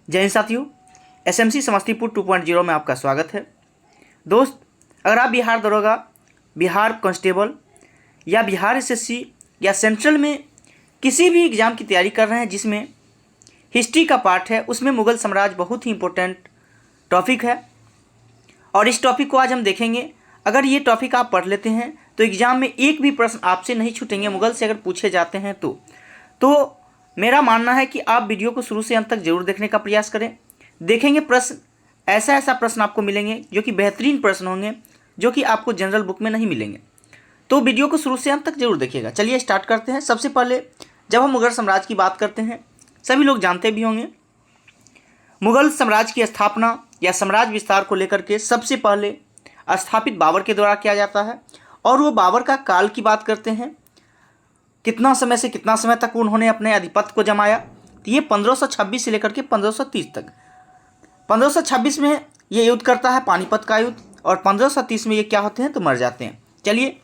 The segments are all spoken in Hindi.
जय हिंद साथियों, एसएमसी समस्तीपुर 2.0 में आपका स्वागत है। दोस्त, अगर आप बिहार दरोगा, बिहार कांस्टेबल या बिहार एसएससी या सेंट्रल में किसी भी एग्ज़ाम की तैयारी कर रहे हैं जिसमें हिस्ट्री का पार्ट है, उसमें मुग़ल साम्राज्य बहुत ही इम्पोर्टेंट टॉपिक है और इस टॉपिक को आज हम देखेंगे। अगर ये टॉपिक आप पढ़ लेते हैं तो एग्ज़ाम में एक भी प्रश्न आपसे नहीं छूटेंगे। मुग़ल से अगर पूछे जाते हैं तो मेरा मानना है कि आप वीडियो को शुरू से अंत तक जरूर देखने का प्रयास करें। देखेंगे प्रश्न, ऐसा प्रश्न आपको मिलेंगे जो कि बेहतरीन प्रश्न होंगे, जो कि आपको जनरल बुक में नहीं मिलेंगे। तो वीडियो को शुरू से अंत तक जरूर देखिएगा। चलिए स्टार्ट करते हैं। सबसे पहले जब हम मुग़ल साम्राज्य की बात करते हैं, सभी लोग जानते भी होंगे, मुग़ल साम्राज्य की स्थापना या साम्राज्य विस्तार को लेकर के सबसे पहले स्थापित बाबर के द्वारा किया जाता है। और वो बाबर का काल की बात करते हैं, कितना समय से कितना समय तक उन्होंने अपने आधिपत्य को जमाया। तो ये 1526 से लेकर के 1530 तक। 1526 में ये युद्ध करता है, पानीपत का युद्ध, और 1530 में ये क्या होते हैं तो मर जाते हैं। चलिए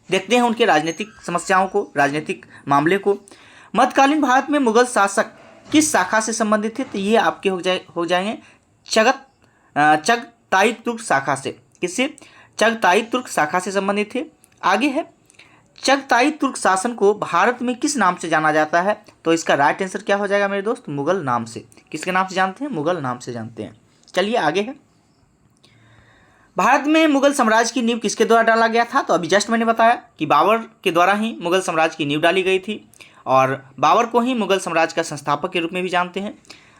देखते हैं उनके राजनीतिक समस्याओं को, राजनीतिक मामले को। मध्यकालीन भारत में मुग़ल शासक किस शाखा से संबंधित थे? तो ये आपके हो जाएंगे चगताई तुर्क शाखा से। किससे? चगताई तुर्क शाखा से संबंधित थे। आगे है, चगताई तुर्क शासन को भारत में किस नाम से जाना जाता है? तो इसका राइट आंसर क्या हो जाएगा मेरे दोस्त? मुग़ल नाम से। किसके नाम से जानते हैं? मुग़ल नाम से जानते हैं। चलिए आगे है, भारत में मुग़ल साम्राज्य की नींव किसके द्वारा डाला गया था? तो अभी जस्ट मैंने बताया कि बाबर के द्वारा ही मुग़ल साम्राज्य की नींव डाली गई थी और बाबर को ही मुग़ल साम्राज्य का संस्थापक के रूप में भी जानते हैं।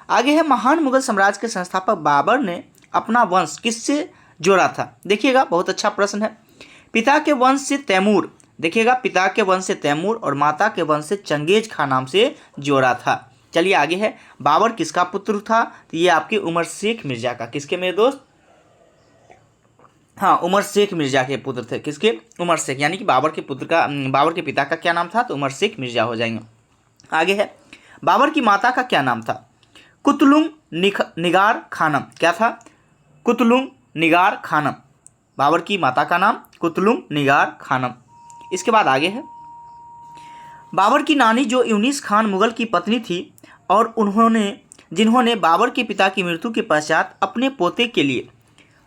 आगे है, महान मुग़ल साम्राज्य के संस्थापक बाबर ने अपना वंश किससे जोड़ा था? देखिएगा, बहुत अच्छा प्रश्न है। पिता के वंश से तैमूर, देखिएगा, पिता के वंश से तैमूर और माता के वंश से चंगेज खां नाम से जोड़ा था। चलिए आगे है, बाबर किसका पुत्र था? तो ये आपके उमर शेख मिर्जा का। किसके मेरे दोस्त? हाँ, उमर शेख मिर्जा के पुत्र थे। किसके? उमर शेख, यानी कि बाबर के पुत्र का, बाबर के पिता का क्या नाम था? तो उमर शेख मिर्जा हो जाएंगे। आगे है, बाबर की माता का क्या नाम था? कुतलुंग निगार खानम। क्या था? कुतलुंग निगार खानम। बाबर की माता का नाम कुतलुंग निगार खानम। इसके बाद आगे है, बाबर की नानी जो यूनिस खान मुग़ल की पत्नी थी और जिन्होंने बाबर के पिता की मृत्यु के पश्चात अपने पोते के लिए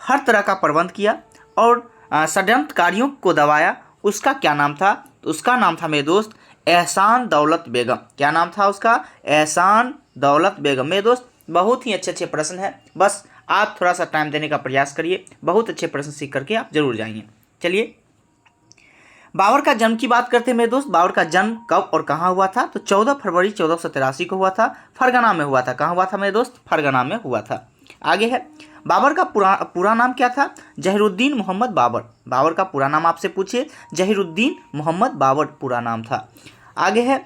हर तरह का प्रबंध किया और षड्यंत्रकारियों को दबाया, उसका क्या नाम था? तो उसका नाम था मेरे दोस्त एहसान दौलत बेगम। क्या नाम था उसका? एहसान दौलत बेगम। मेरे दोस्त, बहुत ही अच्छे प्रश्न है, बस आप थोड़ा सा टाइम देने का प्रयास करिए, बहुत अच्छे प्रश्न सीख करके आप जरूर जाएंगे। चलिए, बाबर का जन्म की बात करते हैं मेरे दोस्त। बाबर का जन्म कब और कहाँ हुआ था? तो 14 फरवरी 1483 को हुआ था। फरगना में हुआ था। कहाँ हुआ था मेरे दोस्त? फरगना में हुआ था। आगे है, बाबर का पूरा नाम क्या था? जहीरुद्दीन मोहम्मद बाबर। बाबर का पूरा नाम आपसे पूछे, जहीरुद्दीन मोहम्मद बाबर पूरा नाम था। आगे है,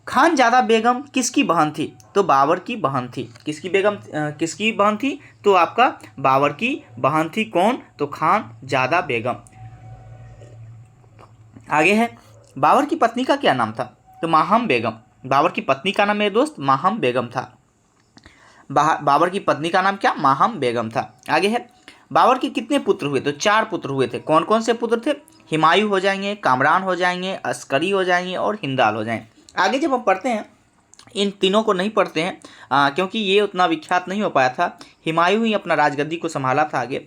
खानजादा बेगम किसकी बहन थी? तो बाबर की बहन थी। किसकी बेगम? किसकी बहन थी? तो आपका बाबर की बहन थी। कौन? तो खानजादा बेगम। आगे है, बाबर की पत्नी का क्या नाम था? तो माहम बेगम। बाबर की पत्नी का नाम मेरे दोस्त माहम बेगम था। बाबर की पत्नी का नाम क्या? माहम बेगम था। आगे है, बाबर के कितने पुत्र हुए? तो 4 पुत्र हुए थे। कौन कौन से पुत्र थे? हुमायूं हो जाएंगे, कामरान हो जाएंगे, अस्करी हो जाएंगे और हिंदाल हो जाएंगे। आगे जब हम पढ़ते हैं, इन तीनों को नहीं पढ़ते हैं क्योंकि ये उतना विख्यात नहीं हो पाया था। हुमायूं ही अपना राजगद्दी को संभाला था आगे।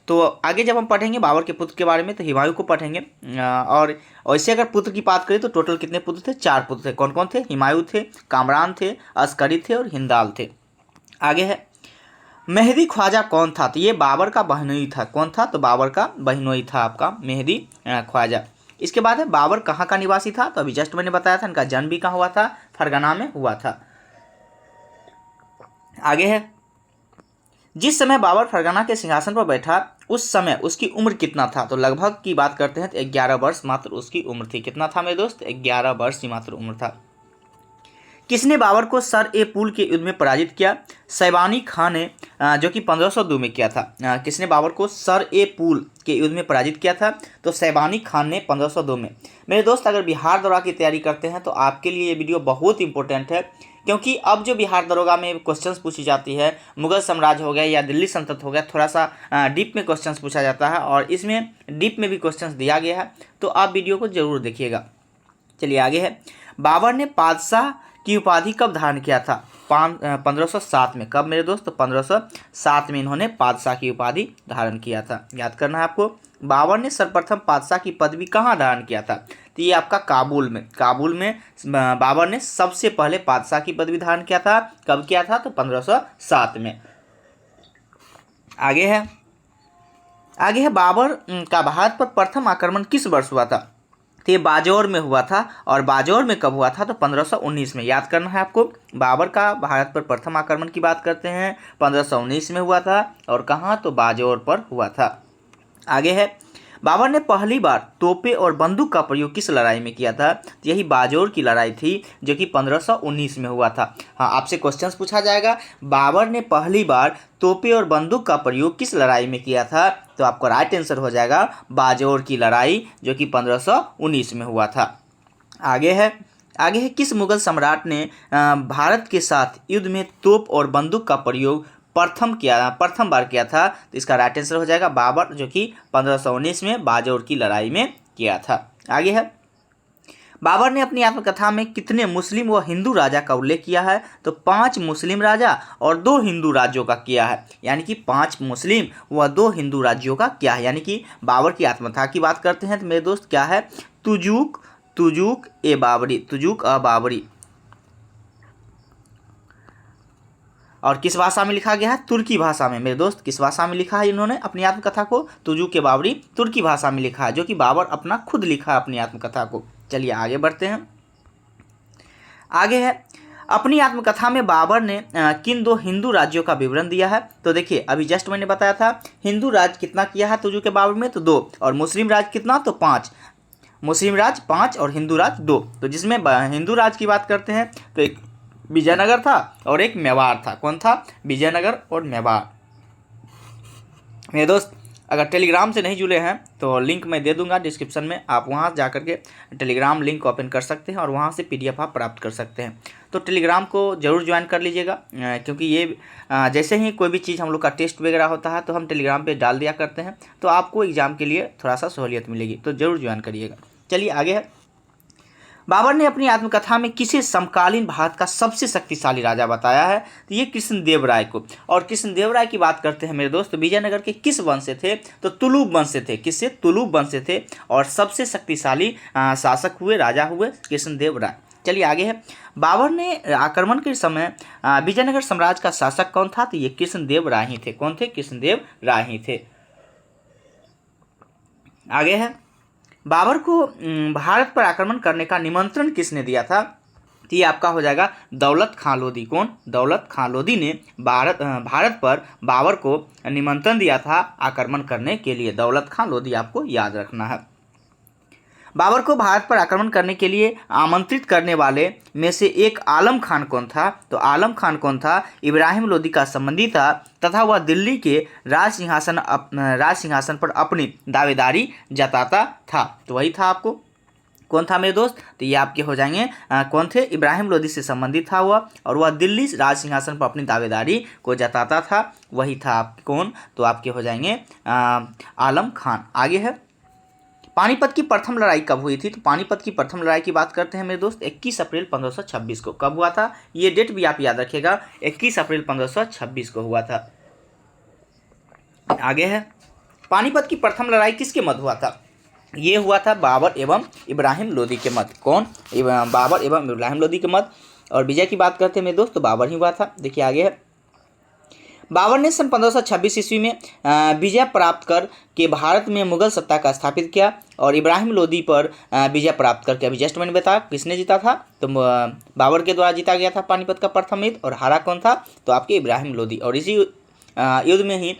तो आगे जब हम पढ़ेंगे बाबर के पुत्र के बारे में तो हुमायूं को पढ़ेंगे। और वैसे अगर पुत्र की बात करें तो टोटल कितने पुत्र थे? 4 पुत्र थे। कौन कौन थे? हुमायूं थे, कामरान थे, अस्करी थे और हिंदाल थे। आगे है, मेहदी ख्वाजा कौन था? तो ये बाबर का बहनोई था। कौन था? तो बाबर का बहनोई था आपका मेहदी ख्वाजा। इसके बाद है, बाबर कहाँ का निवासी था? तो अभी जस्ट मैंने बताया था, इनका जन्म भी कहाँ हुआ था? फरगना में हुआ था। आगे है, जिस समय बाबर फरगना के सिंहासन पर बैठा उस समय उसकी उम्र कितना था? तो लगभग की बात करते हैं तो 11 वर्ष मात्र उसकी उम्र थी। कितना था मेरे दोस्त? 11 वर्ष ही मात्र उम्र था। किसने बाबर को सर ए पुल के युद्ध में पराजित किया? सैबानी खां ने, जो कि 1502 में किया था। किसने बाबर को सर ए पुल के युद्ध में पराजित किया था? तो सैबानी खान ने 1502 में। मेरे दोस्त, अगर बिहार दरोगा की तैयारी करते हैं तो आपके लिए ये वीडियो बहुत इंपॉर्टेंट है, क्योंकि अब जो बिहार दरोगा में क्वेश्चंस पूछी जाती है, मुग़ल साम्राज्य हो गया या दिल्ली सल्तनत हो गया, थोड़ा सा डीप में क्वेश्चंस पूछा जाता है और इसमें डीप में भी क्वेश्चंस दिया गया है, तो आप वीडियो को जरूर देखिएगा। चलिए आगे है, बाबर ने बादशाह की उपाधि कब धारण किया था? 1507 में। कब मेरे दोस्त? तो 1507 में इन्होंने पातशाह की उपाधि धारण किया था। याद करना है आपको। बाबर ने सर्वप्रथम पातशाह की पदवी कहाँ धारण किया था? तो ये आपका काबुल में। काबुल में बाबर ने सबसे पहले पातशाह की पदवी धारण किया था। कब किया था? तो 1507 में। आगे है बाबर का भारत पर प्रथम आक्रमण किस वर्ष हुआ था? तो ये बाजौर में हुआ था। और बाजौर में कब हुआ था? तो 1519 में। याद करना है आपको। बाबर का भारत पर प्रथम आक्रमण की बात करते हैं, 1519 में हुआ था। और कहाँ? तो बाजौर पर हुआ था। आगे है, बाबर ने पहली बार तोपे और बंदूक का प्रयोग किस लड़ाई में किया था? तो यही बाजौर की लड़ाई थी, जो कि 1519 में हुआ था। हाँ, आपसे क्वेश्चंस पूछा जाएगा, बाबर ने पहली बार तोपे और बंदूक का प्रयोग किस लड़ाई में किया था? तो आपको राइट आंसर हो जाएगा बाजौर की लड़ाई, जो कि 1519 में हुआ था। आगे है, किस मुगल सम्राट ने भारत के साथ युद्ध में तोप और बंदूक का प्रयोग प्रथम बार किया था? तो इसका राइट आंसर हो जाएगा बाबर, जो कि 1519 में बाजौर की लड़ाई में किया था। आगे है, बाबर ने अपनी आत्मकथा में कितने मुस्लिम व हिंदू राजा का उल्लेख किया है? तो 5 मुस्लिम राजा और 2 हिंदू राज्यों का किया है। यानी कि 5 मुस्लिम व 2 हिंदू राज्यों का क्या है? यानी कि बाबर की आत्मकथा की बात करते हैं तो मेरे दोस्त क्या है? तुजूक ए बाबरी, तुजूक अ बाबरी। और किस भाषा में लिखा गया है? तुर्की भाषा में। मेरे दोस्त किस भाषा में लिखा है इन्होंने अपनी आत्मकथा को? तुजूक ए बाबरी तुर्की भाषा में लिखा है, जो कि बाबर अपना खुद लिखा है अपनी आत्मकथा को। चलिए आगे बढ़ते हैं। आगे है, अपनी आत्मकथा में बाबर ने किन 2 हिंदू राज्यों का विवरण दिया है? तो देखिए, अभी जस्ट मैंने बताया था हिंदू राज कितना किया है तुजूक ए बाबरी में? तो 2। और मुस्लिम राज कितना? तो 5। मुस्लिम राज 5 और हिंदू राज 2। तो जिसमें हिंदू राज की बात करते हैं तो एक विजयनगर था और एक मेवाड़ था। कौन था? विजयनगर और मेवाड़। मेरे दोस्त अगर टेलीग्राम से नहीं जुड़े हैं तो लिंक मैं दे दूंगा डिस्क्रिप्शन में, आप वहां जा करके टेलीग्राम लिंक ओपन कर सकते हैं और वहां से PDF आप प्राप्त कर सकते हैं। तो टेलीग्राम को ज़रूर ज्वाइन कर लीजिएगा, क्योंकि ये जैसे ही कोई भी चीज़ हम लोग का टेस्ट वगैरह होता है तो हम टेलीग्राम पे डाल दिया करते हैं, तो आपको एग्ज़ाम के लिए थोड़ा सा सहूलियत मिलेगी, तो ज़रूर ज्वाइन करिएगा। चलिए आगे है, बाबर ने अपनी आत्मकथा में किसे समकालीन भारत का सबसे शक्तिशाली राजा बताया है? तो ये कृष्णदेव राय को। और कृष्णदेव राय की बात करते हैं मेरे दोस्त, विजयनगर के किस वंश से थे? तो तुलुप वंश से थे। किससे? तुलुप वंश से थे। और सबसे शक्तिशाली शासक हुए, राजा हुए कृष्णदेव राय। चलिए आगे है, बाबर ने आक्रमण के समय विजयनगर साम्राज्य का शासक कौन था? तो ये कृष्णदेव राय ही थे। कौन थे? कृष्णदेव राय ही थे। आगे है, बाबर को भारत पर आक्रमण करने का निमंत्रण किसने दिया था? तो ये आपका हो जाएगा दौलत खां लोधी। कौन? दौलत खां लोधी ने भारत पर बाबर को निमंत्रण दिया था आक्रमण करने के लिए। दौलत खां लोधी आपको याद रखना है। बाबर को भारत पर आक्रमण करने के लिए आमंत्रित करने वाले में से एक आलम खान कौन था? तो आलम खान कौन था? इब्राहिम लोदी का संबंधी था तथा वह दिल्ली के राज सिंहासन पर अपनी दावेदारी जताता था। तो वही था आपको। कौन था मेरे दोस्त? तो ये आपके हो जाएंगे कौन थे? इब्राहिम लोदी से संबंधित था वह, और वह दिल्ली राज सिंहासन पर अपनी दावेदारी को जताता था। वही था आप कौन? तो आपके हो जाएंगे आलम खान। आगे है, पानीपत की प्रथम लड़ाई कब हुई थी? तो पानीपत की प्रथम लड़ाई की बात करते हैं मेरे दोस्त 21 अप्रैल 1526 को। कब हुआ था? ये डेट भी आप याद रखिएगा, 21 अप्रैल 1526 को हुआ था। आगे है, पानीपत की प्रथम लड़ाई किसके मध्य हुआ था? ये हुआ था बाबर एवं इब्राहिम लोदी के मध्य। कौन? बाबर एवं इब्राहिम लोदी के मध्य। और विजय की बात करते हैं मेरे दोस्त तो बाबर ही हुआ था। देखिए आगे है, बाबर ने सन 1526 ईस्वी में विजय प्राप्त कर के भारत में मुगल सत्ता का स्थापित किया और इब्राहिम लोदी पर विजय प्राप्त करके, अभी जस्ट मैंने बताया किसने जीता था? तो बाबर के द्वारा जीता गया था पानीपत का प्रथम युद्ध, और हारा कौन था? तो आपके इब्राहिम लोदी। और इसी युद्ध में ही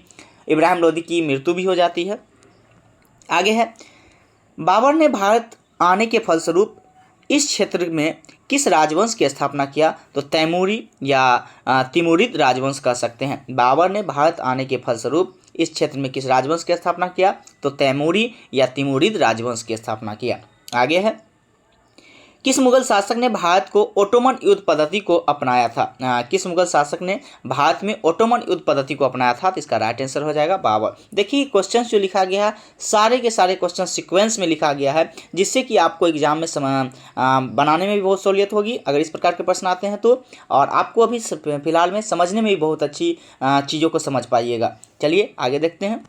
इब्राहिम लोदी की मृत्यु भी हो जाती है। आगे है, बाबर ने भारत आने के फलस्वरूप इस क्षेत्र में किस राजवंश की स्थापना किया? तो तैमूरी या तिमुरिद राजवंश कह सकते हैं। बाबर ने भारत आने के फलस्वरूप इस क्षेत्र में किस राजवंश की स्थापना किया? तो तैमूरी या तिमुरिद राजवंश की स्थापना किया। आगे है, किस मुगल शासक ने भारत को ओटोमन युद्ध पद्धति को अपनाया था? किस मुगल शासक ने भारत में ओटोमन युद्ध पद्धति को अपनाया था? तो इसका राइट आंसर हो जाएगा बाबर। देखिए क्वेश्चन जो लिखा गया है सारे के सारे क्वेश्चन सीक्वेंस में लिखा गया है, जिससे कि आपको एग्जाम में बनाने में भी बहुत सहूलियत होगी अगर इस प्रकार के प्रश्न आते हैं तो, और आपको अभी फिलहाल में समझने में भी बहुत अच्छी चीज़ों को समझ पाइएगा। चलिए आगे देखते हैं।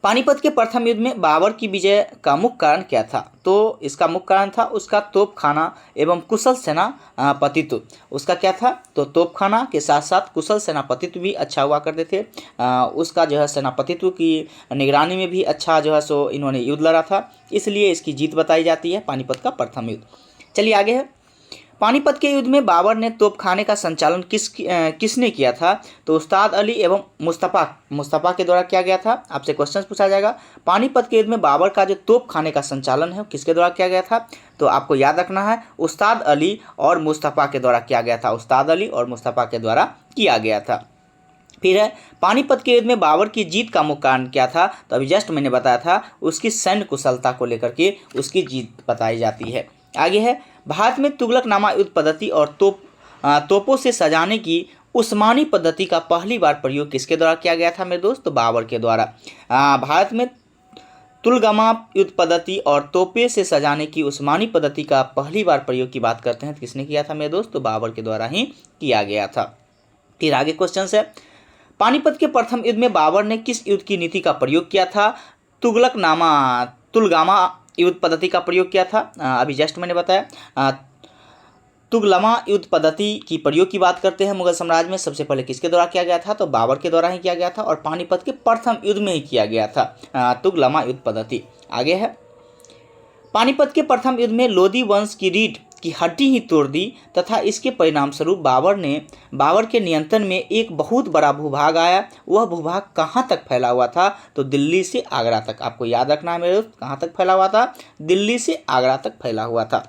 पानीपत के प्रथम युद्ध में बाबर की विजय का मुख्य कारण क्या था? तो इसका मुख्य कारण था उसका तोपखाना एवं कुशल सेनापतित्व। उसका क्या था? तो तोपखाना के साथ साथ कुशल सेनापतित्व भी अच्छा हुआ करते थे। उसका जो है सेनापतित्व की निगरानी में भी अच्छा जो है सो इन्होंने युद्ध लड़ा था, इसलिए इसकी जीत बताई जाती है पानीपत का प्रथम युद्ध। चलिए आगे है। पानीपत के युद्ध में बाबर ने तोपखाने का संचालन किसने किया था? तो उस्ताद अली एवं मुस्तफ़ा के द्वारा किया गया था। आपसे क्वेश्चन पूछा जाएगा पानीपत के युद्ध में बाबर का जो तोपखाने का संचालन है किसके द्वारा किया गया था? तो आपको याद रखना है उस्ताद अली और मुस्तफ़ा के द्वारा किया गया था। उस्ताद अली और मुस्तफ़ा के द्वारा किया गया था। फिर है पानीपत के युद्ध में बाबर की जीत का मुख्य कारण क्या था? तो अभी जस्ट मैंने बताया था उसकी सैन्य कुशलता को लेकर के उसकी जीत बताई जाती है। आगे है भारत में तुगलकनामा युद्ध पद्धति और तोपों से सजाने की उस्मानी पद्धति का पहली बार प्रयोग किसके द्वारा किया गया था मेरे दोस्त? तो बाबर के द्वारा। भारत में तुगलकनामा युद्ध पद्धति और तोपे से सजाने की उस्मानी पद्धति का पहली बार प्रयोग की बात करते हैं तो किसने किया था मेरे दोस्त? तो बाबर के द्वारा ही किया गया था। फिर आगे क्वेश्चन है पानीपत के प्रथम युद्ध में बाबर ने किस युद्ध की नीति का प्रयोग किया था? तुगलकनामा युद्ध पद्धति का प्रयोग किया था। अभी जस्ट मैंने बताया तुगलमा युद्ध पद्धति की प्रयोग की बात करते हैं मुगल साम्राज्य में सबसे पहले किसके द्वारा किया गया था? तो बाबर के द्वारा ही किया गया था और पानीपत के प्रथम युद्ध में ही किया गया था तुगलमा युद्ध पद्धति। आगे है पानीपत के प्रथम युद्ध में लोदी वंश की रीढ़ की हड्डी ही तोड़ दी तथा इसके परिणाम स्वरूप बाबर के नियंत्रण में एक बहुत बड़ा भूभाग आया। वह भूभाग कहाँ तक फैला हुआ था? तो दिल्ली से आगरा तक। आपको याद रखना है मेरे दोस्त, कहाँ तक फैला हुआ था? दिल्ली से आगरा तक फैला हुआ था।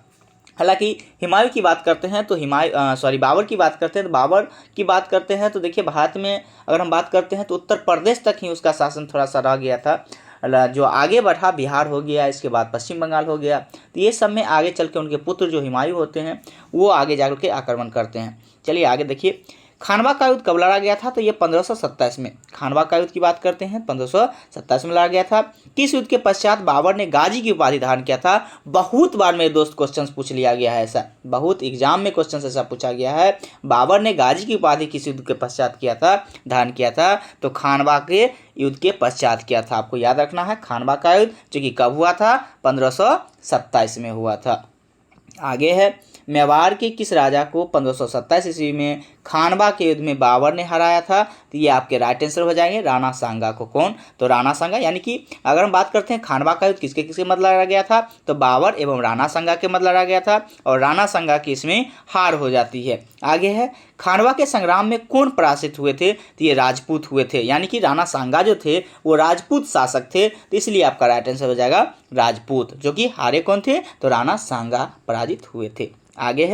हालांकि हुमायूं की बात करते हैं तो बाबर की बात करते हैं तो बाबर की बात करते हैं तो देखिए भारत में अगर हम बात करते हैं तो उत्तर प्रदेश तक ही उसका शासन थोड़ा सा रह गया था। जो आगे बढ़ा बिहार हो गया, इसके बाद पश्चिम बंगाल हो गया, तो ये सब में आगे चल के उनके पुत्र जो हुमायूं होते हैं वो आगे जाकर के आक्रमण करते हैं। चलिए आगे देखिए खानवा का युद्ध कब लड़ा गया था? तो ये 1527 में खानवा का युद्ध की बात करते हैं 1527 में लड़ा गया था। किस युद्ध के पश्चात बाबर ने गाजी की उपाधि धारण किया था? बहुत बार मेरे दोस्त क्वेश्चन पूछ लिया गया है, ऐसा बहुत एग्जाम में क्वेश्चन ऐसा पूछा गया है। बाबर ने गाजी की उपाधि किस युद्ध के पश्चात धारण किया था? तो खानवा के युद्ध के पश्चात किया था। आपको याद रखना है खानवा का युद्ध जो कि कब हुआ था? 1527 में हुआ था। आगे है मेवाड़ के किस राजा को 1527 ईस्वी में खानवा के युद्ध में बाबर ने हराया था? तो ये आपके राइट आंसर हो जाएंगे राणा सांगा को। कौन? तो राणा सांगा। यानी कि अगर हम बात करते हैं खानवा का युद्ध किसके किसके मध्य लड़ा गया था? तो बाबर एवं राणा सांगा के मध्य लड़ा गया था और राणा सांगा की इसमें हार हो जाती है। आगे है खानवा के संग्राम में कौन पराजित हुए थे? तो ये राजपूत हुए थे। यानी कि राणा सांगा जो थे वो राजपूत शासक थे, तो इसलिए आपका राइट आंसर हो जाएगा राजपूत। जो कि हारे कौन थे? तो राणा सांगा पराजित हुए थे। आगे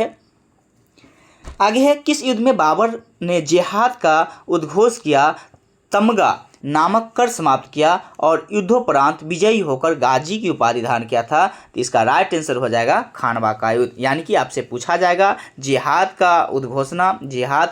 है किस युद्ध में बाबर ने जिहाद का उद्घोष किया, तमगा नामक कर समाप्त किया और युद्धोपरांत विजयी होकर गाजी की उपाधि धारण किया था? तो इसका राइट आंसर हो जाएगा खानवा का युद्ध। यानी कि आपसे पूछा जाएगा जिहाद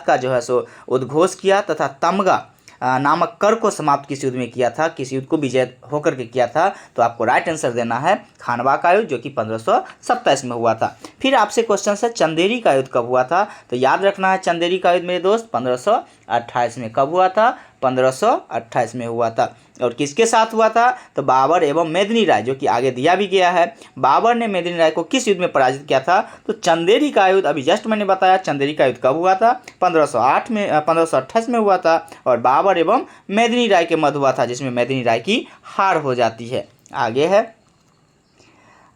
का जो है सो उद्घोष किया तथा तमगा नामक कर को समाप्त किस युद्ध में किया था, किस युद्ध को विजय होकर के किया था? तो आपको राइट आंसर देना है खानवा का युद्ध जो कि 1527 में हुआ था। फिर आपसे क्वेश्चन है चंदेरी का युद्ध कब हुआ था? तो याद रखना है चंदेरी का युद्ध मेरे दोस्त 1528 में। कब हुआ था? 1528 में हुआ था। और किसके साथ हुआ था? तो बाबर एवं मेदिनी राय, जो कि आगे दिया भी गया है। बाबर ने मेदिनी राय को किस युद्ध में पराजित किया था? तो चंदेरी का युद्ध अभी जस्ट मैंने बताया चंदेरी का युद्ध कब हुआ था? 1528 में हुआ था और बाबर एवं मेदिनी राय के मध्य हुआ था, जिसमें मेदिनी राय की हार हो जाती है।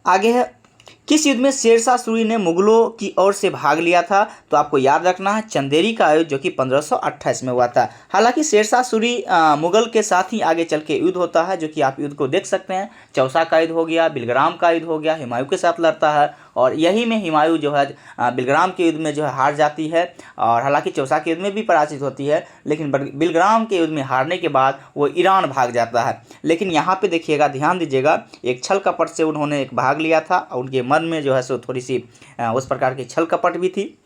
आगे है किस युद्ध में शेरशाह सूरी ने मुगलों की ओर से भाग लिया था? तो आपको याद रखना है चंदेरी का युद्ध जो कि 1528 में हुआ था। हालांकि शेरशाह सूरी मुगल के साथ ही आगे चल के युद्ध होता है, जो कि आप युद्ध को देख सकते हैं। चौसा का युद्ध हो गया, बिलग्राम का युद्ध हो गया, हुमायूं के साथ लड़ता है और यही में हुमायूं जो है बिलग्राम के युद्ध में जो है हार जाती है, और हालांकि चौसा के युद्ध में भी पराजित होती है, लेकिन बिलग्राम के युद्ध में हारने के बाद वो ईरान भाग जाता है। लेकिन यहाँ पे देखिएगा, ध्यान दीजिएगा, एक छल कपट से उन्होंने एक भाग लिया था और उनके मन में जो है सो थोड़ी सी उस प्रकार की छल कपट भी थी।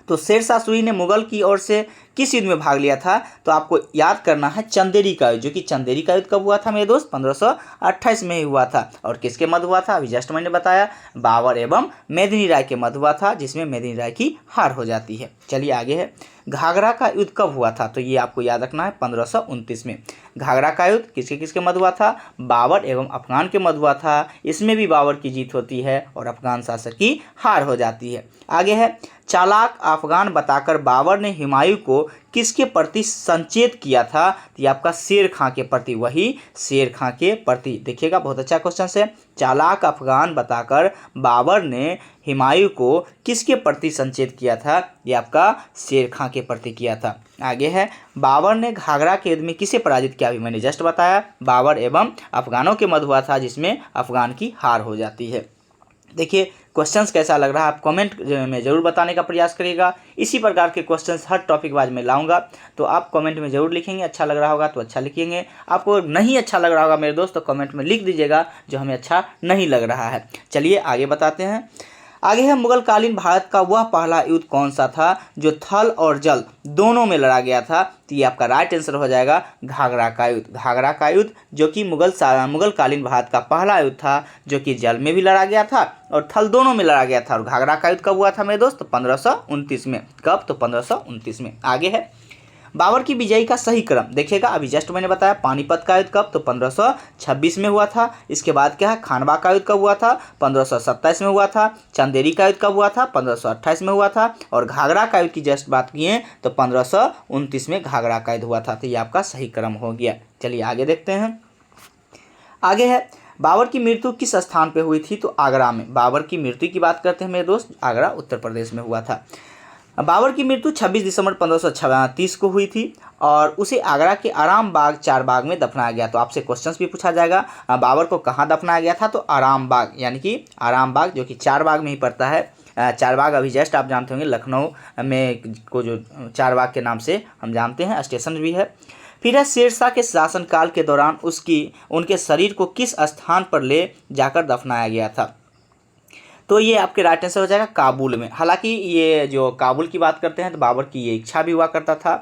तो शेरशाह सूरी ने मुगल की ओर से किस युद्ध में भाग लिया था? तो आपको याद करना है चंदेरी का युद्ध, जो कि चंदेरी का युद्ध कब हुआ था मेरे दोस्त? 1528 में ही हुआ था। और किसके मध्य हुआ था? अभी जस्ट मैंने बताया, बाबर एवं मेदिनी राय के मध्य हुआ था, जिसमें मेदिनी राय की हार हो जाती है। चलिए आगे है, घाघरा का युद्ध कब हुआ था? तो ये आपको याद रखना है 1529 में। घाघरा का युद्ध किसके किसके मध्य हुआ था? बाबर एवं अफगान के मध्य हुआ था। इसमें भी बाबर की जीत होती है और अफगान शासक की हार हो जाती है। आगे है, चालाक अफगान बताकर बाबर ने हुमायूं को किसके प्रति संचेत किया था? तो ये आपका शेर खां के प्रति, वही शेर खां के प्रति। देखिएगा, बहुत अच्छा क्वेश्चन है। चालाक अफगान बताकर बाबर ने हुमायूं को किसके प्रति संचेत किया था? ये आपका शेर खां के प्रति किया था। आगे है, बाबर ने घाघरा के युद्ध में किसे पराजित किया? अभी मैंने जस्ट बताया, बाबर एवं अफगानों के मध्य हुआ था, जिसमें अफगान की हार हो जाती है। देखिए क्वेश्चंस कैसा लग रहा है, आप कमेंट में ज़रूर बताने का प्रयास करिएगा। इसी प्रकार के क्वेश्चंस हर टॉपिक वाइज में लाऊंगा, तो आप कमेंट में ज़रूर लिखेंगे। अच्छा लग रहा होगा तो अच्छा लिखेंगे, आपको नहीं अच्छा लग रहा होगा मेरे दोस्त तो कमेंट में लिख दीजिएगा जो हमें अच्छा नहीं लग रहा है। चलिए आगे बताते हैं। आगे है, मुगलकालीन भारत का वह पहला युद्ध कौन सा था जो थल और जल दोनों में लड़ा गया था? तो ये आपका राइट आंसर हो जाएगा घाघरा का युद्ध। घाघरा का युद्ध जो कि मुगलकालीन भारत का पहला युद्ध था, जो कि जल में भी लड़ा गया था और थल दोनों में लड़ा गया था। और घाघरा का युद्ध कब हुआ था मेरे दोस्त? 1529 में। कब? तो 1529 में। आगे है, बाबर की विजयी का सही क्रम देखिएगा, अभी जस्ट मैंने बताया पानीपत का युद्ध कब? तो 1526 में हुआ था। इसके बाद क्या है, खानवा का युद्ध कब हुआ था? 1527 में हुआ था। चंदेरी का युद्ध कब हुआ था? 1528 में हुआ था। और घाघरा का युद्ध की जस्ट बात किए तो 1529 में घाघरा का युद्ध हुआ था। तो ये आपका सही क्रम हो गया। चलिए आगे देखते हैं। आगे है, बाबर की मृत्यु किस स्थान पे हुई थी? तो आगरा में। बाबर की मृत्यु की बात करते हैं मेरे दोस्त, आगरा उत्तर प्रदेश में हुआ था। बाबर की मृत्यु 26 दिसंबर 1536 को हुई थी और उसे आगरा के आराम बाग चारबाग में दफनाया गया। तो आपसे क्वेश्चंस भी पूछा जाएगा, बाबर को कहाँ दफनाया गया था? तो आराम बाग, यानी कि आराम बाग जो कि चारबाग में ही पड़ता है। चारबाग अभी जस्ट आप जानते होंगे लखनऊ में को जो चारबाग के नाम से हम जानते हैं, स्टेशन भी है। फिर है, शेरशाह के शासनकाल के दौरान उनके शरीर को किस स्थान पर ले जाकर दफनाया गया था? तो ये आपके राइट आंसर हो जाएगा काबुल में। हालांकि ये जो काबुल की बात करते हैं तो बाबर की ये इच्छा भी हुआ करता था।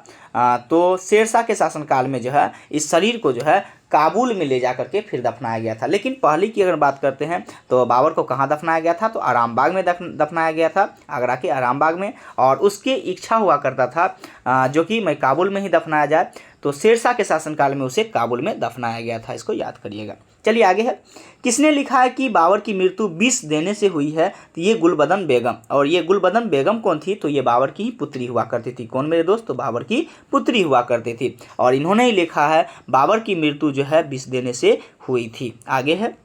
तो शेरशाह के शासनकाल में जो है इस शरीर को जो है काबुल में ले जा करके फिर दफनाया गया था। लेकिन पहले की अगर बात करते हैं तो बाबर को कहाँ दफनाया गया था? तो आराम बाग में दफनाया गया था, आगरा के आराम बाग में। और उसकी इच्छा हुआ करता था जो कि मैं काबुल में ही दफनाया जाए, तो शेरशाह के शासनकाल में उसे काबुल में दफनाया गया था। इसको याद करिएगा। चलिए आगे है, किसने लिखा है कि बाबर की मृत्यु विष देने से हुई है? तो ये गुलबदन बेगम। और ये गुलबदन बेगम कौन थी? तो ये बाबर की ही पुत्री हुआ करती थी। कौन मेरे दोस्त? तो बाबर की पुत्री हुआ करती थी और इन्होंने ही लिखा है बाबर की मृत्यु जो है विष देने से हुई थी। आगे है,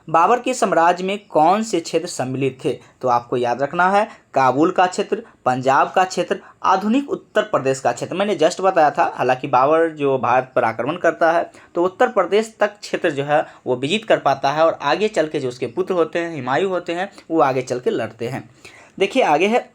बाबर के साम्राज्य में कौन से क्षेत्र सम्मिलित थे? तो आपको याद रखना है काबुल का क्षेत्र, पंजाब का क्षेत्र, आधुनिक उत्तर प्रदेश का क्षेत्र। मैंने जस्ट बताया था, हालांकि बाबर जो भारत पर आक्रमण करता है तो उत्तर प्रदेश तक क्षेत्र जो है वो विजित कर पाता है और आगे चल के जो उसके पुत्र होते हैं, हुमायूं होते हैं, वो आगे चल के लड़ते हैं। देखिए आगे है,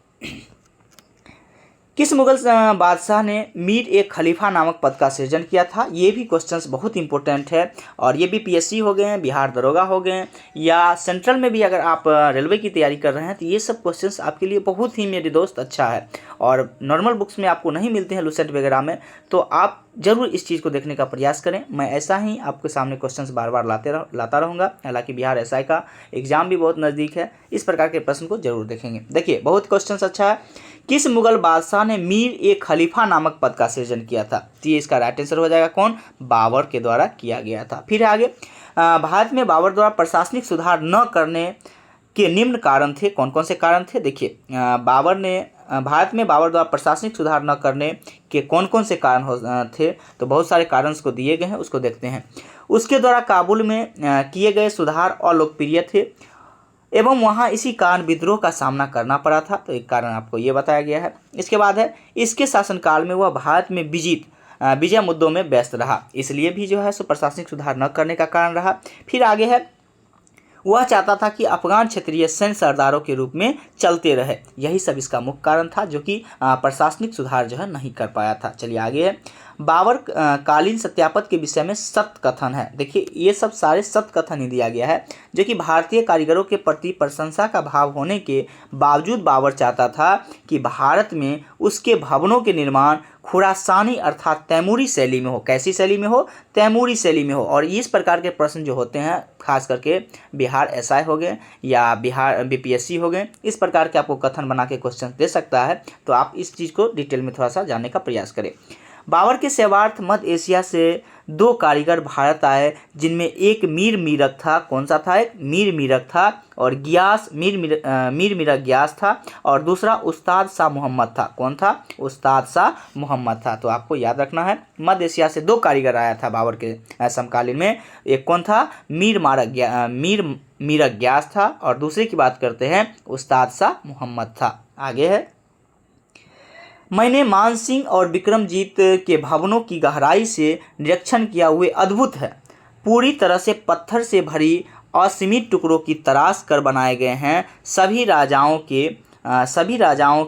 किस मुगल बादशाह ने मीर ए खलीफा नामक पद का सृजन किया था? ये भी क्वेश्चंस बहुत इंपॉर्टेंट है और ये भी पीएससी हो गए हैं, बिहार दरोगा हो गए हैं, या सेंट्रल में भी अगर आप रेलवे की तैयारी कर रहे हैं तो ये सब क्वेश्चंस आपके लिए बहुत ही मेरे दोस्त अच्छा है। और नॉर्मल बुक्स में आपको नहीं मिलते हैं, लुसेंट वगैरह में, तो आप जरूर इस चीज़ को देखने का प्रयास करें। मैं ऐसा ही आपके सामने क्वेश्चंस बार बार लाता रहूँगा। हालांकि बिहार एसआई का एग्जाम भी बहुत नज़दीक है, इस प्रकार के प्रश्न को जरूर देखेंगे। देखिए बहुत क्वेश्चंस अच्छा है। किस मुगल बादशाह ने मीर ए खलीफा नामक पद का सृजन किया था? तो ये इसका राइट आंसर हो जाएगा कौन? बाबर के द्वारा किया गया था। फिर आगे, भारत में बाबर द्वारा प्रशासनिक सुधार न करने के निम्न कारण थे। कौन कौन से कारण थे? देखिए भारत में बाबर द्वारा प्रशासनिक सुधार न करने के कौन कौन से कारण थे? तो बहुत सारे कारण उसको दिए गए हैं, उसको देखते हैं। उसके द्वारा काबुल में किए गए सुधार अलोकप्रिय थे एवं वहाँ इसी कारण विद्रोह का सामना करना पड़ा था। तो एक कारण आपको ये बताया गया है। इसके बाद है, इसके शासनकाल में वह भारत में विजय मुद्दों में व्यस्त रहा, इसलिए भी जो है सो प्रशासनिक सुधार न करने का कारण रहा। फिर आगे है, वह चाहता था कि अफगान क्षेत्रीय सैन्य सरदारों के रूप में चलते रहे। यही सब इसका मुख्य कारण था, जो कि प्रशासनिक सुधार जो है नहीं कर पाया था। चलिए आगे है, बाबर कालीन सत्यापन के विषय में सत्य कथन है। देखिए ये सब सारे सत्य कथन ही दिया गया है, जो कि भारतीय कारीगरों के प्रति प्रशंसा का भाव होने के बावजूद बाबर चाहता था कि भारत में उसके भवनों के निर्माण खुरासानी अर्थात तैमूरी शैली में हो। कैसी शैली में हो? तैमूरी शैली में हो। और इस प्रकार के प्रश्न जो होते हैं, खास करके बिहार एसआई हो गए या बिहार बीपीएससी हो गए, इस प्रकार के आपको कथन बना के क्वेश्चन दे सकता है। तो आप इस चीज़ को डिटेल में थोड़ा सा जानने का प्रयास करें। बाबर के सेवार्थ मध्य एशिया से 2 कारीगर भारत आए, जिनमें एक मीर मीरक था। कौन सा था? एक मीर मीरक था। और गियास मीर मीरक गियास था। और दूसरा उस्ताद शाह मोहम्मद था। कौन था? उस्ताद शाह मोहम्मद था। तो आपको याद रखना है, मध्य एशिया से 2 कारीगर आया था बाबर के समकालीन में। एक कौन था? मीर मीरक गियास था। और दूसरे की बात करते हैं, उस्ताद शाह मोहम्मद था। आगे है, मैंने मानसिंह और विक्रमजीत के भवनों की गहराई से निरीक्षण किया हुए अद्भुत है। पूरी तरह से पत्थर से भरी असीमित टुकड़ों की तराश कर बनाए गए हैं। सभी राजाओं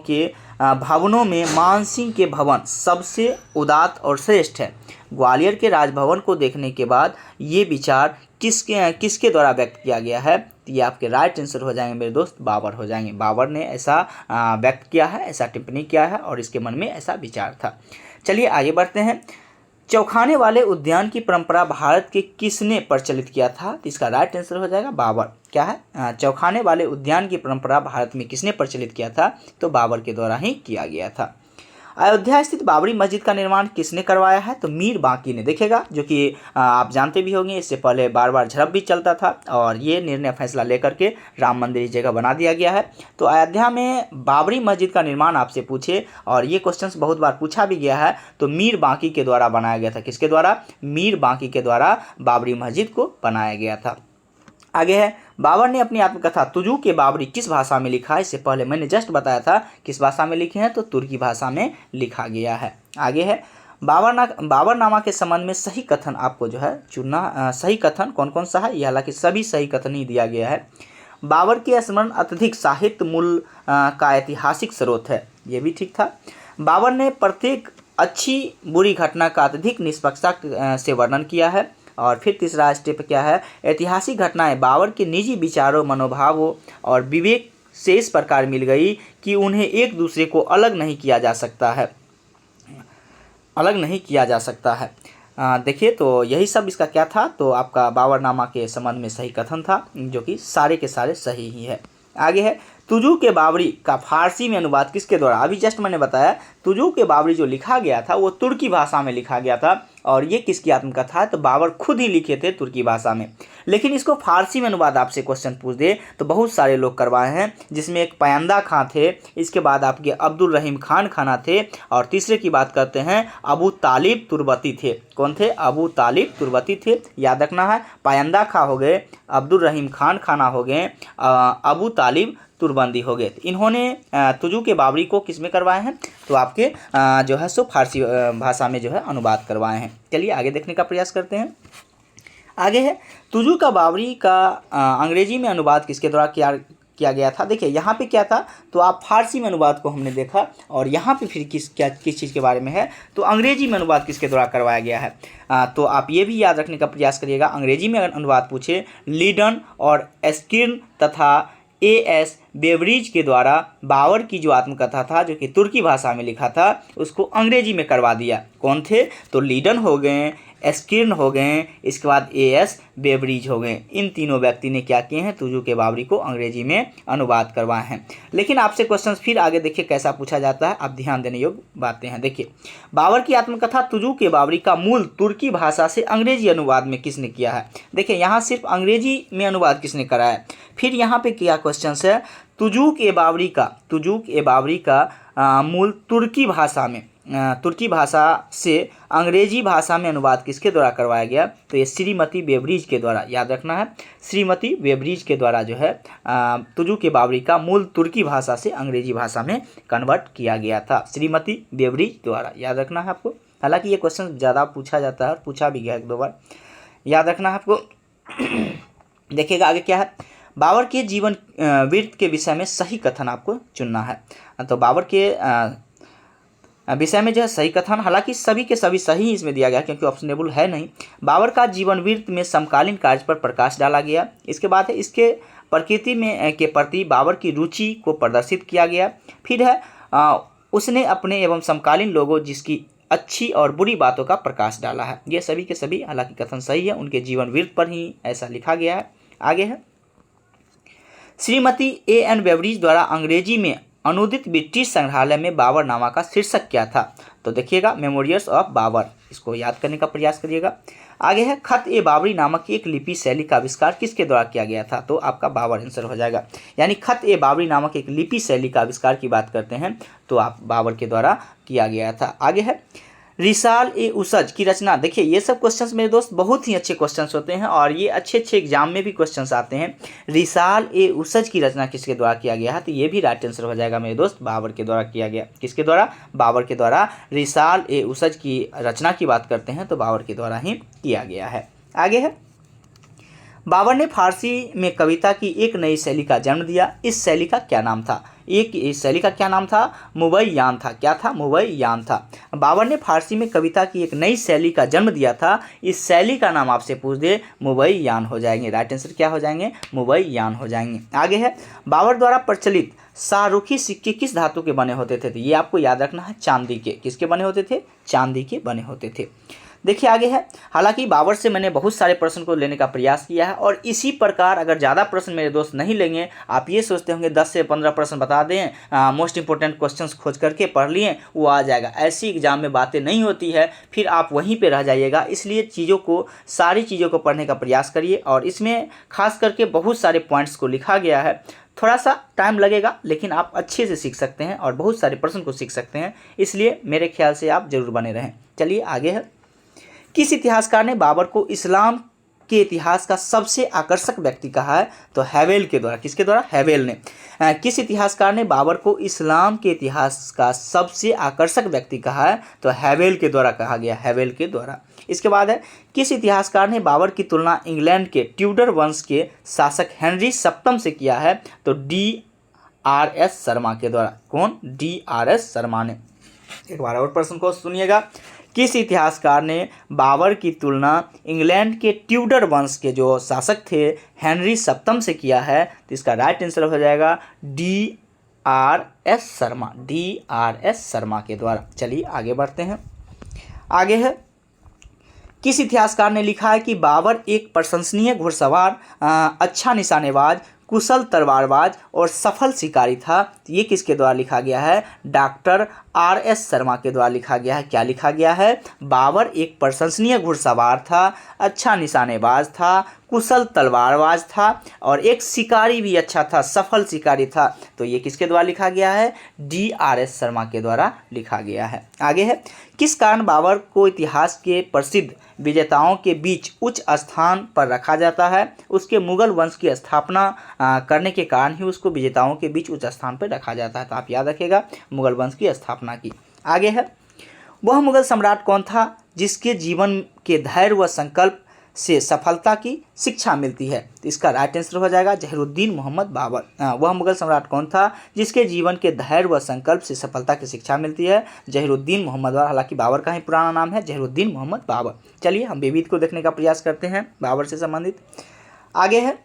के भवनों में मानसिंह के भवन सबसे उदात्त और श्रेष्ठ है। ग्वालियर के राजभवन को देखने के बाद ये विचार किसके द्वारा व्यक्त किया गया है? तो ये आपके राइट आंसर हो जाएंगे मेरे दोस्त, बाबर हो जाएंगे। बाबर ने ऐसा व्यक्त किया है, ऐसा टिप्पणी किया है और इसके मन में ऐसा विचार था। चलिए आगे बढ़ते हैं। चौखाने वाले उद्यान की परंपरा भारत के किसने प्रचलित किया था? तो इसका राइट आंसर हो जाएगा बाबर। क्या है? चौखाने वाले उद्यान की परंपरा भारत में किसने प्रचलित किया था? तो बाबर के द्वारा ही किया गया था। अयोध्या स्थित बाबरी मस्जिद का निर्माण किसने करवाया है? तो मीर बांकी ने। देखेगा, जो कि आप जानते भी होंगे, इससे पहले बार बार झड़प भी चलता था और ये निर्णय फैसला लेकर के राम मंदिर इस जगह बना दिया गया है। तो अयोध्या में बाबरी मस्जिद का निर्माण आपसे पूछे, और ये क्वेश्चन बहुत बार पूछा भी गया है, तो मीर बांकी के द्वारा बनाया गया था। किसके द्वारा? मीर बांकी के द्वारा बाबरी मस्जिद को बनाया गया था। आगे है, बाबर ने अपनी आत्मकथा तुजू के बाबरी किस भाषा में लिखा है? इससे पहले मैंने जस्ट बताया था किस भाषा में लिखे हैं, तो तुर्की भाषा में लिखा गया है। आगे है, बाबरनामा के संबंध में सही कथन आपको जो है चुनना। सही कथन कौन कौन सा है? ये हालांकि सभी सही कथन ही दिया गया है। बाबर के स्मरण अत्यधिक साहित्य मूल का ऐतिहासिक स्रोत है, ये भी ठीक था। बाबर ने प्रत्येक अच्छी बुरी घटना का अत्यधिक निष्पक्षता से वर्णन किया है। और फिर तीसरा स्टेप क्या है? ऐतिहासिक घटनाएं बाबर के निजी विचारों, मनोभावों और विवेक से इस प्रकार मिल गई कि उन्हें एक दूसरे को अलग नहीं किया जा सकता है। देखिए, तो यही सब इसका क्या था? तो आपका बाबरनामा के संबंध में सही कथन था, जो कि सारे के सारे सही ही है। आगे है, तुजू के बाबरी का फारसी में अनुवाद किसके द्वारा? अभी जस्ट मैंने बताया, तुजू के बाबरी जो लिखा गया था वो तुर्की भाषा में लिखा गया था। और ये किसकी आत्मकथा है? तो बाबर खुद ही लिखे थे तुर्की भाषा में। लेकिन इसको फारसी में अनुवाद आपसे क्वेश्चन पूछ दे तो बहुत सारे लोग करवाए हैं, जिसमें एक पायंदा खां थे, इसके बाद आपके अब्दुल रहीम खान खाना थे, और तीसरे की बात करते हैं अबू तालिब तुर्बती थे। कौन थे? अबू तालिब तुर्बती थे। याद रखना है, पायंदा खां हो गए, अब्दुल रहीम खान खाना हो गए, अबू तालिब तुर्बंदी हो गए। इन्होंने तुजू के बाबरी को किस में करवाए हैं? तो आपके जो है सो फारसी भाषा में जो है अनुवाद करवाए हैं। चलिए आगे देखने का प्रयास करते हैं। आगे है, तुजू का बाबरी का अंग्रेजी में अनुवाद किसके द्वारा किया गया था? देखिए यहाँ पे क्या था, तो आप फारसी में अनुवाद को हमने देखा, और यहाँ पे फिर किस चीज़ के बारे में है, तो अंग्रेजी में अनुवाद किसके द्वारा करवाया गया है? तो आप ये भी याद रखने का प्रयास करिएगा। अंग्रेजी में अगर अनुवाद पूछे, लीडन और एस्किर्न तथा A.S. बेवरीज के द्वारा बाबर की जो आत्मकथा था, जो कि तुर्की भाषा में लिखा था, उसको अंग्रेजी में करवा दिया। कौन थे? तो लीडन हो गए, एस्किर्न हो गए, इसके बाद A.S. बेवरीज हो गए। इन तीनों व्यक्ति ने क्या किए हैं? तुजू के बाबरी को अंग्रेजी में अनुवाद करवाए हैं। लेकिन आपसे क्वेश्चन फिर आगे देखिए कैसा पूछा जाता है, आप ध्यान देने योग्य बातें हैं। देखिए, बाबर की आत्मकथा तुजू के बाबरी का मूल तुर्की भाषा से अंग्रेजी अनुवाद में किसने किया है? देखिए यहाँ सिर्फ अंग्रेजी में अनुवाद किसने करा है। फिर यहाँ पे क्या क्वेश्चन है, तुजू के बाबरी का मूल तुर्की भाषा से अंग्रेजी भाषा में अनुवाद किसके द्वारा करवाया गया? तो ये श्रीमती बेवरीज के द्वारा। याद रखना है, श्रीमती बेवरीज के द्वारा जो है तुजू के बाबरी का मूल तुर्की भाषा से अंग्रेजी भाषा में कन्वर्ट किया गया था, श्रीमती बेवरीज द्वारा। याद रखना है आपको। हालांकि ये क्वेश्चन ज़्यादा पूछा जाता है, पूछा भी गया 1-2 बार, याद रखना है आपको। देखिएगा आगे क्या है, बाबर के जीवन वृत्त के विषय में सही कथन आपको चुनना है। तो बाबर के विषय में जो है सही कथन, हालांकि सभी के सभी सही इसमें दिया गया क्योंकि ऑप्शनेबल है नहीं। बाबर का जीवन वृत्त में समकालीन कार्य पर प्रकाश डाला गया। इसके बाद है इसके प्रकृति में के प्रति बाबर की रुचि को प्रदर्शित किया गया। फिर है उसने अपने एवं समकालीन लोगों जिसकी अच्छी और बुरी बातों का प्रकाश डाला है। ये सभी के सभी हालांकि कथन सही है, उनके जीवन वृत्त पर ही ऐसा लिखा गया है। आगे है, श्रीमती A.N. बेवरेज द्वारा अंग्रेजी में अनुदित ब्रिटिश संग्रहालय में बाबरनामा का शीर्षक क्या था? तो देखिएगा मेमोरियल्स ऑफ बाबर, इसको याद करने का प्रयास करिएगा। आगे है, खत-ए-बाबरी नामक एक लिपि शैली का आविष्कार किसके द्वारा किया गया था? तो आपका बाबर आंसर हो जाएगा। यानी खत-ए-बाबरी नामक एक लिपि शैली का आविष्कार की बात करते हैं तो आप बाबर के द्वारा किया गया था। आगे है, रिसाल-ए-उसज की रचना, देखिए ये सब क्वेश्चंस मेरे दोस्त बहुत ही अच्छे क्वेश्चंस होते हैं और ये अच्छे अच्छे एग्जाम में भी क्वेश्चंस आते हैं। रिसाल-ए-उसज की रचना किसके द्वारा किया गया है? तो ये भी राइट आंसर हो जाएगा मेरे दोस्त, बाबर के द्वारा किया गया। किसके द्वारा? बाबर के द्वारा रिसाल-ए-उसज की रचना की बात करते हैं तो बाबर के द्वारा ही किया गया है। आगे है, बाबर ने फारसी में कविता की एक नई शैली का जन्म दिया। इस शैली का क्या नाम था? इस शैली का क्या नाम था? मुबैयान था। क्या था? मुबैयान था। बाबर ने फारसी में कविता की एक नई शैली का जन्म दिया था। इस शैली का नाम आपसे पूछ दे, मुबैयान हो जाएंगे। राइट आंसर क्या हो जाएंगे? मुबैयान हो जाएंगे। आगे है, बाबर द्वारा प्रचलित शाहरुखी सिक्के किस धातु के बने होते थे? तो ये आपको याद रखना है, चांदी के। किसके बने होते थे? चांदी के बने होते थे। देखिए आगे है, हालांकि बाबर से मैंने बहुत सारे प्रश्न को लेने का प्रयास किया है और इसी प्रकार अगर ज़्यादा प्रश्न मेरे दोस्त नहीं लेंगे, आप ये सोचते होंगे 10 से 15 प्रश्न बता दें, मोस्ट इंपॉर्टेंट क्वेश्चंस खोज करके पढ़ लिए वो आ जाएगा। ऐसी एग्जाम में बातें नहीं होती है, फिर आप वहीं पे रह जाइएगा। इसलिए चीज़ों को, सारी चीज़ों को पढ़ने का प्रयास करिए और इसमें खास करके बहुत सारे पॉइंट्स को लिखा गया है। थोड़ा सा टाइम लगेगा लेकिन आप अच्छे से सीख सकते हैं और बहुत सारे प्रश्न को सीख सकते हैं, इसलिए मेरे ख्याल से आप जरूर बने रहें। चलिए आगे है, किस इतिहासकार ने बाबर को इस्लाम के इतिहास का सबसे आकर्षक व्यक्ति कहा है? तो हैवेल के द्वारा। किसके द्वारा? हैवेल ने। किस इतिहासकार ने बाबर को इस्लाम के इतिहास का सबसे आकर्षक व्यक्ति कहा है? तो हैवेल के द्वारा कहा गया, हैवेल के द्वारा। इसके बाद है, किस इतिहासकार ने बाबर की तुलना इंग्लैंड के ट्यूडर वंश के शासक हेनरी सप्तम से किया है? तो D.R.S. शर्मा के द्वारा। कौन? D.R.S. शर्मा ने। एक बार और प्रश्न को सुनिएगा, किस इतिहासकार ने बाबर की तुलना इंग्लैंड के ट्यूडर वंश के जो शासक थे हेनरी सप्तम से किया है? तो इसका राइट आंसर हो जाएगा D.R.S. शर्मा, D.R.S. शर्मा के द्वारा। चलिए आगे बढ़ते हैं। आगे है, किस इतिहासकार ने लिखा है कि बाबर एक प्रशंसनीय घुड़सवार, अच्छा निशानेबाज, कुशल तलवारबाज और सफल शिकारी था? ये किसके द्वारा लिखा गया है? Doctor R.S. शर्मा के द्वारा लिखा गया है। क्या लिखा गया है? बाबर एक प्रशंसनीय घुड़सवार था, अच्छा निशानेबाज था, कुशल तलवारबाज था और एक शिकारी भी अच्छा था, सफल शिकारी था। तो ये किसके द्वारा लिखा गया है? D.R.S. शर्मा के द्वारा लिखा गया है। आगे है, किस कारण बाबर को इतिहास के प्रसिद्ध विजेताओं के बीच उच्च स्थान पर रखा जाता है? उसके मुगल वंश की स्थापना करने के कारण ही उसको विजेताओं के बीच उच्च स्थान पर रखा जाता है। तो आप याद रखिएगा, मुगल वंश की स्थापना की। आगे है, वह मुगल सम्राट कौन था जिसके जीवन के धैर्य व संकल्प से सफलता की शिक्षा मिलती है? तो इसका राइट आंसर हो जाएगा जहीरुद्दीन मोहम्मद बाबर। वह मुगल सम्राट कौन था जिसके जीवन के धैर्य व संकल्प से सफलता की शिक्षा मिलती है? जहीरुद्दीन मोहम्मद बाबर। हालांकि बाबर का ही पुराना नाम है जहीरुद्दीन मोहम्मद बाबर। चलिए हम विविध को देखने का प्रयास करते हैं बाबर से संबंधित। आगे है,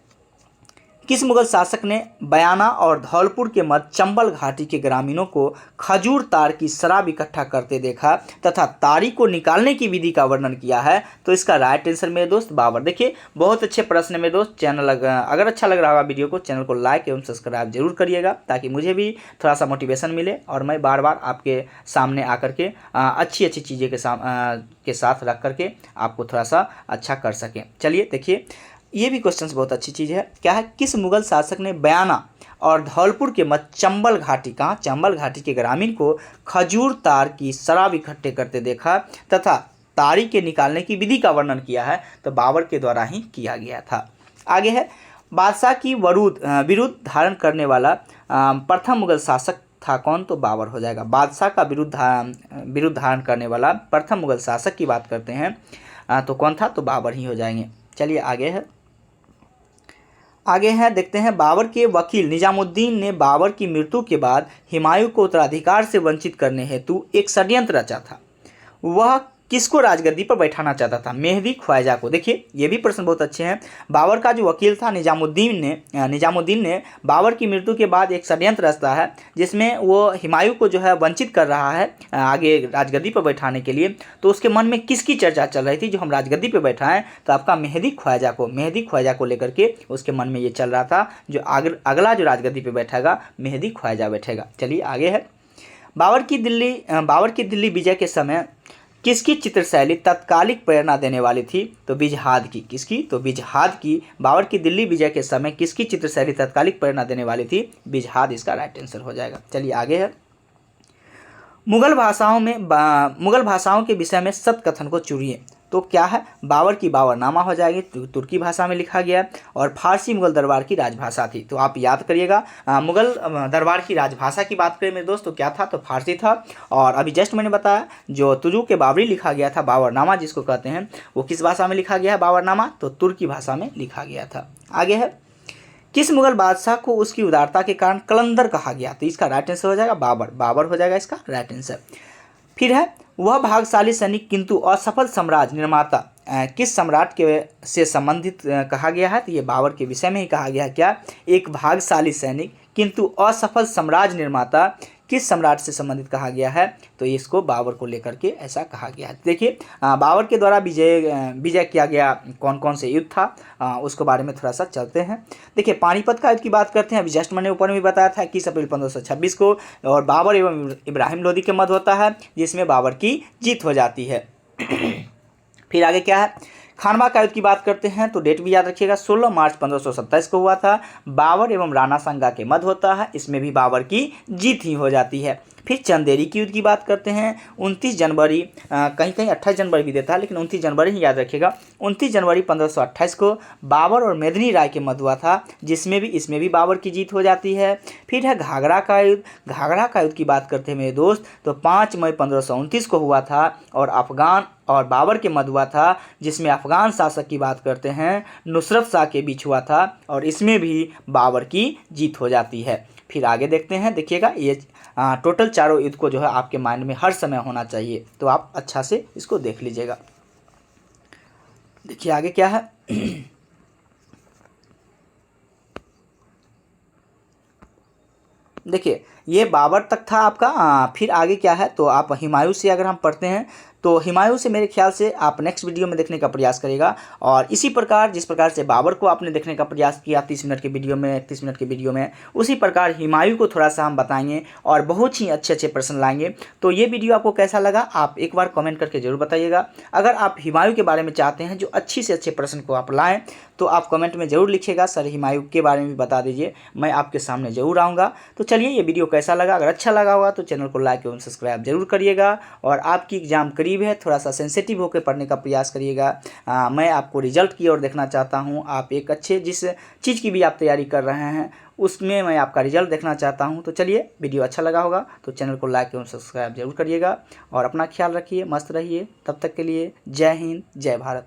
किस मुगल शासक ने बयाना और धौलपुर के मध्य चंबल घाटी के ग्रामीणों को खजूर तार की शराब इकट्ठा करते देखा तथा तारी को निकालने की विधि का वर्णन किया है? तो इसका राइट आंसर मेरे दोस्त बाबर। देखिए बहुत अच्छे प्रश्न मेरे दोस्त। चैनल अगर अच्छा लग रहा होगा वीडियो को, चैनल को लाइक एवं सब्सक्राइब जरूर करिएगा ताकि मुझे भी थोड़ा सा मोटिवेशन मिले और मैं बार बार आपके सामने आकर के अच्छी अच्छी चीज़ें के साथ रख करके आपको थोड़ा सा अच्छा कर सकें। चलिए देखिए, ये भी क्वेश्चंस बहुत अच्छी चीज़ है। क्या है? किस मुगल शासक ने बयाना और धौलपुर के मध्य चंबल घाटी, कहाँ? चंबल घाटी के ग्रामीण को खजूर तार की शराब इकट्ठे करते देखा तथा तारी के निकालने की विधि का वर्णन किया है? तो बाबर के द्वारा ही किया गया था। आगे है, बादशाह की विरुद्ध धारण करने वाला प्रथम मुगल शासक था कौन? तो बाबर हो जाएगा। बादशाह का विरुद्ध धारण करने वाला प्रथम मुगल शासक की बात करते हैं तो कौन था? तो बाबर ही हो जाएंगे। चलिए आगे है, आगे है, देखते हैं, बाबर के वकील निजामुद्दीन ने बाबर की मृत्यु के बाद हुमायूं को उत्तराधिकार से वंचित करने हेतु एक षड्यंत्र रचा था। वह किसको राजगद्दी पर बैठाना चाहता था? मेहदी ख्वाजा को। देखिए ये भी प्रश्न बहुत अच्छे हैं। बाबर का जो वकील था निजामुद्दीन ने बाबर की मृत्यु के बाद एक षड्यंत्र रचता है जिसमें वो हुमायूं को जो है वंचित कर रहा है आगे राजगद्दी पर बैठाने के लिए। तो उसके मन में किसकी चर्चा चल रही थी जो हम राजगद्दी पर बैठाएं? तो आपका मेहदी ख्वाजा को लेकर के उसके मन में ये चल रहा था, जो अगला जो राजगद्दी पर बैठेगा मेहदी ख्वाजा बैठेगा। चलिए आगे है, बाबर की दिल्ली विजय के समय किसकी चित्रशैली तत्कालिक प्रेरणा देने वाली थी? तो बिजहाद की। किसकी? तो बिजहाद की। बाबर की दिल्ली विजय के समय किसकी चित्रशैली तत्कालिक प्रेरणा देने वाली थी? बिजहाद इसका राइट आंसर हो जाएगा। चलिए आगे है, मुगल भाषाओं के विषय में सत्य कथन को चुनिए। तो क्या है? बाबर की बाबरनामा हो जाएगी, तुर्की भाषा में लिखा गया, और फारसी मुगल दरबार की राजभाषा थी। तो आप याद करिएगा, मुगल दरबार की राजभाषा की बात करें मेरे दोस्त तो क्या था? तो फारसी था। और अभी जस्ट मैंने बताया जो तुजूक के बाबरी लिखा गया था, बाबरनामा जिसको कहते हैं, वो किस भाषा में लिखा गया है बाबरनामा? तो तुर्की भाषा में लिखा गया था। आगे है, किस मुगल बादशाह को उसकी उदारता के कारण कलंदर कहा गया? तो इसका राइट आंसर हो जाएगा बाबर हो जाएगा इसका राइट आंसर। फिर है, वह भाग्यशाली सैनिक किंतु असफल साम्राज्य निर्माता किस सम्राट के से संबंधित कहा गया है? तो ये बाबर के विषय में ही कहा गया है। क्या? एक भाग्यशाली सैनिक किंतु असफल साम्राज्य निर्माता किस सम्राट से संबंधित कहा गया है? तो इसको बाबर को लेकर के ऐसा कहा गया है। देखिए बाबर के द्वारा विजय किया गया कौन कौन से युद्ध था उसके बारे में थोड़ा सा चलते हैं। देखिए पानीपत का युद्ध की बात करते हैं। अभी जस्ट मैंने ऊपर में भी बताया था 21 अप्रैल 1526 को, और बाबर एवं इब्राहिम लोदी के मध्य होता है जिसमें बाबर की जीत हो जाती है। फिर आगे क्या है, खानवा का युद्ध की बात करते हैं तो डेट भी याद रखिएगा, 16 मार्च 1527 को हुआ था। बाबर एवं राणा सांगा के मध्य होता है, इसमें भी बाबर की जीत ही हो जाती है। फिर चंदेरी की युद्ध की बात करते हैं, 29 जनवरी, कहीं 28 जनवरी भी देता है लेकिन 29 जनवरी ही याद रखिएगा। 29 जनवरी 1528 को बाबर और मेदिनी राय के मध्य हुआ था, इसमें भी बाबर की जीत हो जाती है। फिर है घाघरा का युद्ध की बात करते हैं मेरे दोस्त तो 5 मई 1529 को हुआ था, और अफगान और बाबर के मध्य हुआ था, जिसमें अफगान शासक की बात करते हैं नुसरत शाह के बीच हुआ था, और इसमें भी बाबर की जीत हो जाती है। फिर आगे देखते हैं, देखिएगा ये टोटल चारों युद्ध को जो है आपके माइंड में हर समय होना चाहिए, तो आप अच्छा से इसको देख लीजिएगा। देखिए आगे क्या है, देखिए ये बाबर तक था आपका। फिर आगे क्या है, तो आप हुमायूं से अगर हम पढ़ते हैं तो हुमायूं से मेरे ख्याल से आप नेक्स्ट वीडियो में देखने का प्रयास करेगा। और इसी प्रकार जिस प्रकार से बाबर को आपने देखने का प्रयास किया 30 मिनट के वीडियो में, 31 मिनट के वीडियो में, उसी प्रकार हुमायूं को थोड़ा सा हम बताएंगे और बहुत ही अच्छे अच्छे प्रश्न लाएंगे। तो ये वीडियो आपको कैसा लगा आप एक बार कमेंट करके जरूर बताइएगा। अगर आप हुमायूं के बारे में चाहते हैं जो अच्छी से अच्छे प्रश्न को आप लाएँ तो आप कमेंट में ज़रूर लिखिएगा, सर हुमायूं के बारे में भी बता दीजिए, मैं आपके सामने ज़रूर आऊँगा। तो चलिए ये वीडियो कैसा लगा, अगर अच्छा लगा होगा तो चैनल को लाइक एवं सब्सक्राइब जरूर करिएगा। और आपकी एग्ज़ाम करीब है, थोड़ा सा सेंसिटिव होकर पढ़ने का प्रयास करिएगा। मैं आपको रिजल्ट की ओर देखना चाहता हूं। आप एक अच्छे जिस चीज़ की भी आप तैयारी कर रहे हैं उसमें मैं आपका रिजल्ट देखना चाहता हूं। तो चलिए वीडियो अच्छा लगा होगा तो चैनल को लाइक एवं सब्सक्राइब जरूर करिएगा, और अपना ख्याल रखिए, मस्त रहिए। तब तक के लिए जय हिंद, जय भारत।